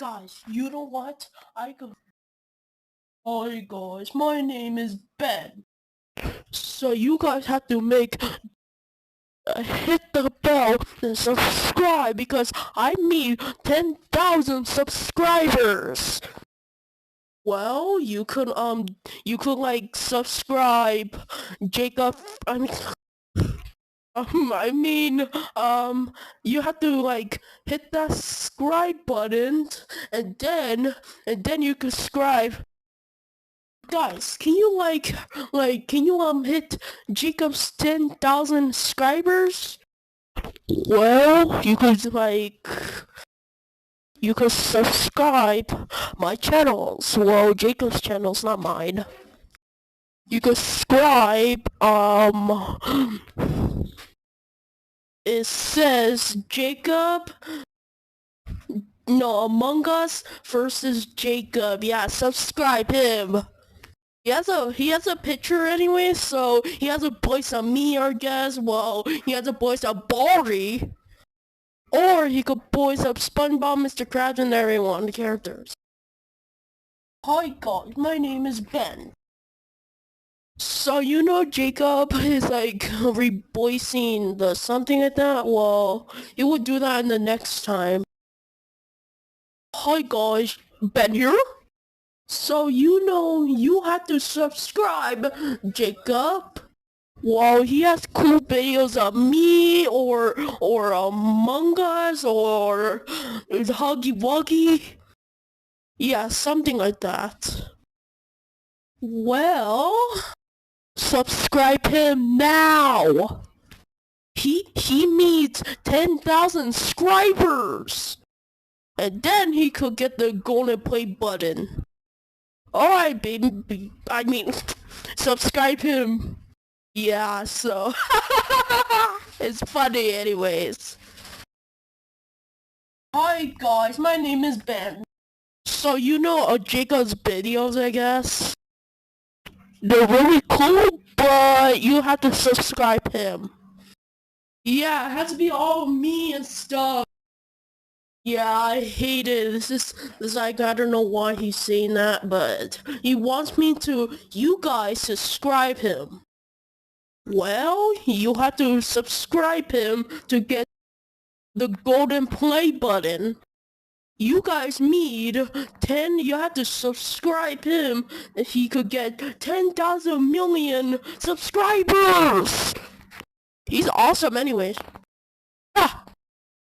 Guys, you know what? Hi guys, my name is Ben. So you guys have to hit the bell and subscribe because I need 10,000 subscribers. Well, you could like subscribe Jacob. You have to like hit that subscribe button, and then you can subscribe. Guys, can you hit Jacob's 10,000 subscribers? Well, you could subscribe my channels. Well, Jacob's channel's not mine. You could subscribe, it says Jacob, no, Among Us versus Jacob. Yeah, subscribe him. He has a picture anyway, so he has a voice of me, I guess. Well, he has a voice of Baldy. Or he could voice up SpongeBob, Mr. Krabs, and everyone, the characters. Hi guys, my name is Ben. So you know Jacob is like revoicing the something like that? Well, he would do that in the next time. Hi guys, Ben here. So you know you have to subscribe, Jacob. Well, he has cool videos of me or Among Us or Huggy Wuggy. Yeah, something like that. Well, subscribe him now. He needs 10,000 subscribers. And then he could get the golden play button. Alright, baby. Subscribe him. Yeah, so it's funny anyways. Hi guys, my name is Ben. So you know Jacob's videos, I guess? They're really cool, but you have to subscribe him. Yeah, it has to be all me and stuff. Yeah, I hate it. This is like, I don't know why he's saying that, but he wants you guys to subscribe him. Well, you have to subscribe him to get the golden play button. You guys need you have to subscribe him if he could get 10,000 million subscribers. He's awesome anyways.